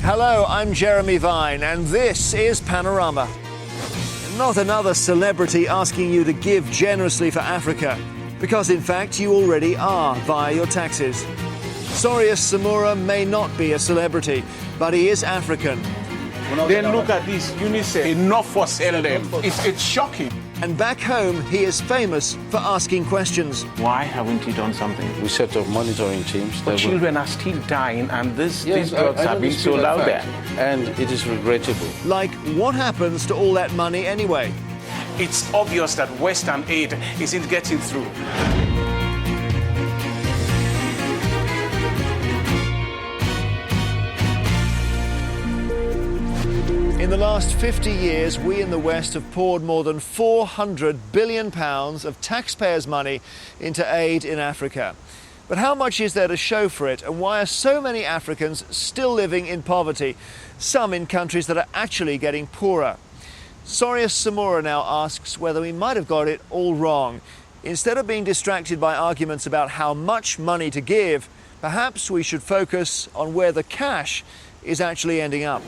Hello, I'm Jeremy Vine, and this is Panorama. Not another celebrity asking you to give generously for Africa, because in fact you already are via your taxes. Sorius Samura may not be a celebrity, but he is African. Then look at this, UNICEF, enough for sale them. It's shocking. And back home, he is famous for asking questions. Why haven't you done something? We set up monitoring teams. But children are still dying, and these drugs are being sold out there. And it is regrettable. Like, what happens to all that money anyway? It's obvious that Western aid isn't getting through. In the last 50 years, we in the West have poured more than £400 billion of taxpayers' money into aid in Africa. But how much is there to show for it, and why are so many Africans still living in poverty, some in countries that are actually getting poorer? Sorius Samura now asks whether we might have got it all wrong. Instead of being distracted by arguments about how much money to give, perhaps we should focus on where the cash is actually ending up.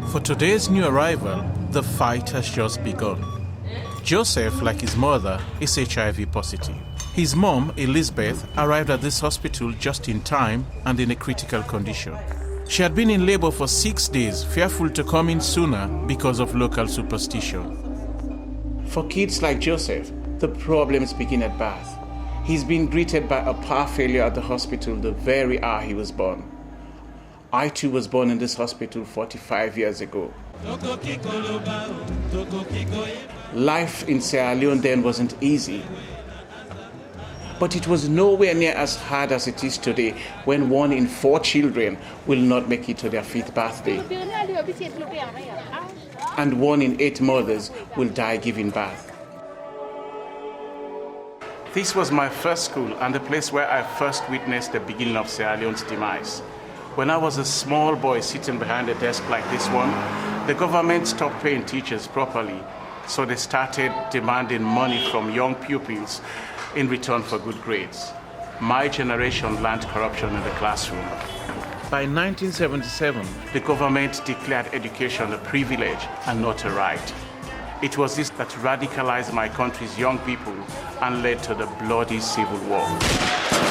For today's new arrival, the fight has just begun. Joseph, like his mother, is HIV positive. His mom, Elizabeth, arrived at this hospital just in time and in a critical condition. She had been in labor for 6 days, fearful to come in sooner because of local superstition. For kids like Joseph, the problems begin at birth. He's been greeted by a power failure at the hospital the very hour he was born. I too was born in this hospital 45 years ago. Life in Sierra Leone then wasn't easy. But it was nowhere near as hard as it is today, when 1 in 4 children will not make it to their 5th birthday. And 1 in 8 mothers will die giving birth. This was my first school and the place where I first witnessed the beginning of Sierra Leone's demise. When I was a small boy sitting behind a desk like this one, the government stopped paying teachers properly, so they started demanding money from young pupils in return for good grades. My generation learned corruption in the classroom. By 1977, the government declared education a privilege and not a right. It was this that radicalized my country's young people and led to the bloody civil war.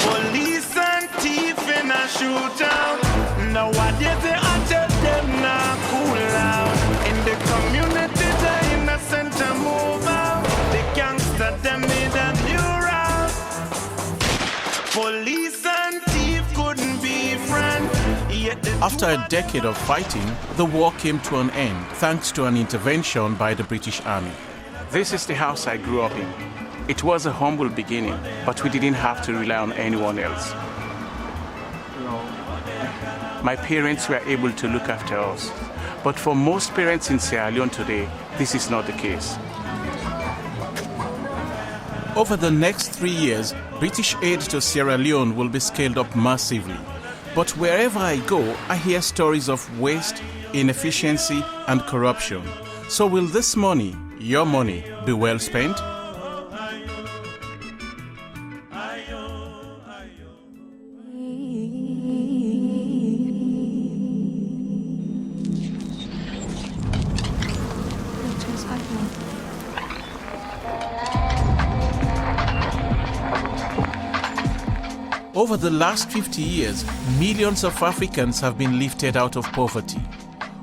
Police and thief in a shootout. Nowadays they tell them not cool out. In the community the innocent to move out. The gangster them need a new route. Police and thief couldn't be friends. After a decade of fighting, the war came to an end thanks to an intervention by the British Army. This is the house I grew up in. It was a humble beginning, but we didn't have to rely on anyone else. My parents were able to look after us. But for most parents in Sierra Leone today, this is not the case. Over the next 3 years, British aid to Sierra Leone will be scaled up massively. But wherever I go, I hear stories of waste, inefficiency, and corruption. So will this money, your money, be well spent? Over the last 50 years, millions of Africans have been lifted out of poverty.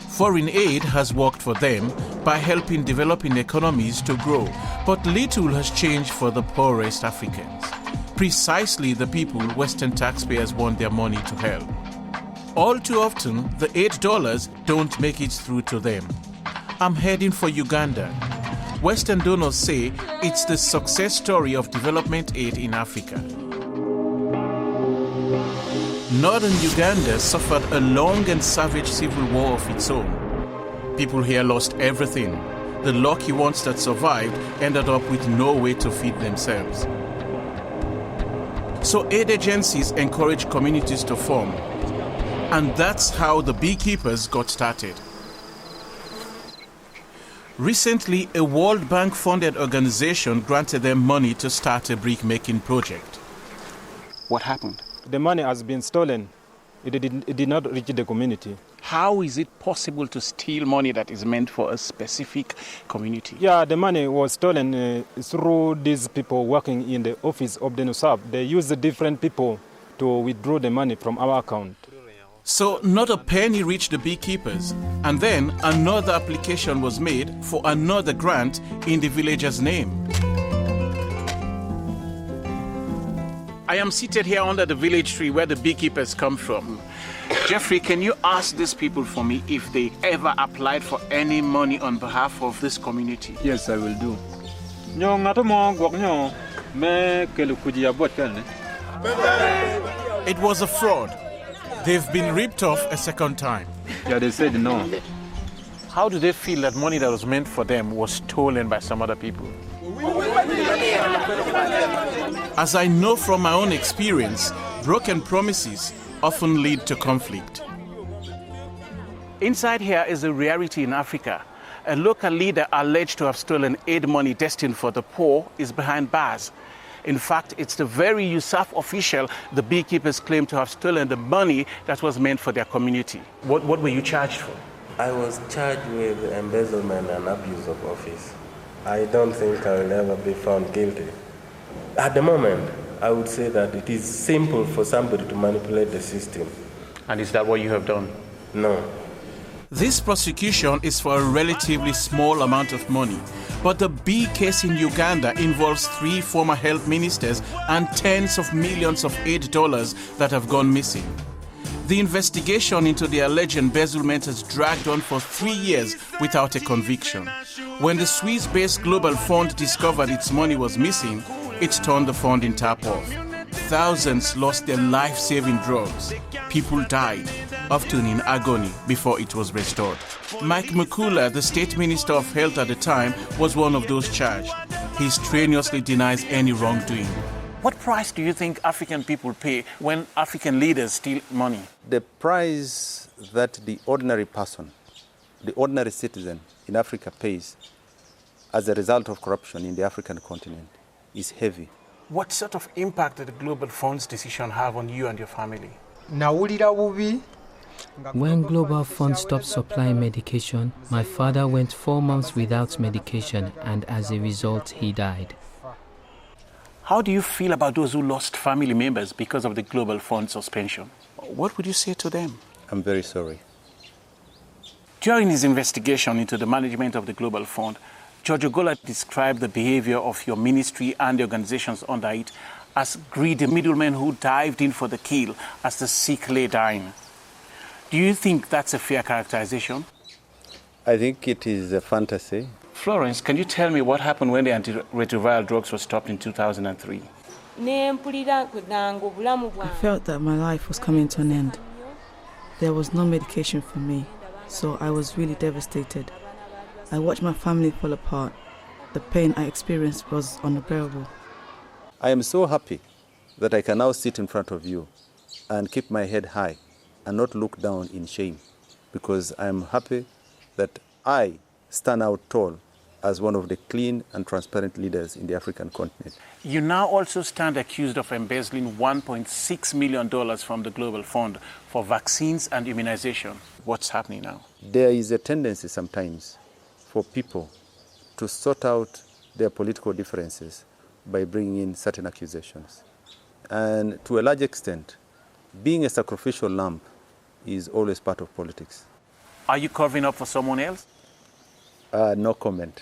Foreign aid has worked for them by helping developing economies to grow, but little has changed for the poorest Africans. Precisely the people Western taxpayers want their money to help. All too often, the $8 don't make it through to them. I'm heading for Uganda. Western donors say it's the success story of development aid in Africa. Northern Uganda suffered a long and savage civil war of its own. People here lost everything. The lucky ones that survived ended up with no way to feed themselves. So aid agencies encourage communities to form. And that's how the beekeepers got started. Recently, a World Bank-funded organization granted them money to start a brick-making project. What happened? The money has been stolen. It did not reach the community. How is it possible to steal money that is meant for a specific community? Yeah, the money was stolen through these people working in the office of the NUSAP. They used different people to withdraw the money from our account. So not a penny reached the beekeepers, and then another application was made for another grant in the villager's name. I am seated here under the village tree where the beekeepers come from. Jeffrey, can you ask these people for me if they ever applied for any money on behalf of this community? Yes, I will do. It was a fraud. They've been ripped off a second time. Yeah, they said no. How do they feel that money that was meant for them was stolen by some other people? As I know from my own experience, broken promises often lead to conflict. Inside here is a rarity in Africa. A local leader alleged to have stolen aid money destined for the poor is behind bars. In fact, it's the very USAF official the beekeepers claim to have stolen the money that was meant for their community. What were you charged for? I was charged with embezzlement and abuse of office. I don't think I will ever be found guilty. At the moment, I would say that it is simple for somebody to manipulate the system. And is that what you have done? No. This prosecution is for a relatively small amount of money, but the bee case in Uganda involves 3 former health ministers and tens of millions of aid dollars that have gone missing. The investigation into the alleged embezzlement has dragged on for 3 years without a conviction. When the Swiss-based Global Fund discovered its money was missing, it turned the fund in tap off. Thousands lost their life-saving drugs. People died, often in agony, before it was restored. Mike Mukula, the state minister of health at the time, was one of those charged. He strenuously denies any wrongdoing. What price do you think African people pay when African leaders steal money? The price that the ordinary person, the ordinary citizen in Africa pays as a result of corruption in the African continent is heavy. What sort of impact did the Global Fund's decision have on you and your family? When Global Fund stopped supplying medication, my father went 4 months without medication, and as a result, he died. How do you feel about those who lost family members because of the Global Fund suspension? What would you say to them? I'm very sorry. During his investigation into the management of the Global Fund, George Ogola described the behavior of your ministry and the organizations under it as greedy middlemen who dived in for the kill as the sick lay dying. Do you think that's a fair characterization? I think it is a fantasy. Florence, can you tell me what happened when the antiretroviral drugs were stopped in 2003? I felt that my life was coming to an end. There was no medication for me, so I was really devastated. I watched my family fall apart. The pain I experienced was unbearable. I am so happy that I can now sit in front of you and keep my head high and not look down in shame, because I am happy that I stand out tall as one of the clean and transparent leaders in the African continent. You now also stand accused of embezzling $1.6 million from the Global Fund for vaccines and immunization. What's happening now? There is a tendency sometimes for people to sort out their political differences by bringing in certain accusations. And to a large extent, being a sacrificial lamb is always part of politics. Are you covering up for someone else? No comment.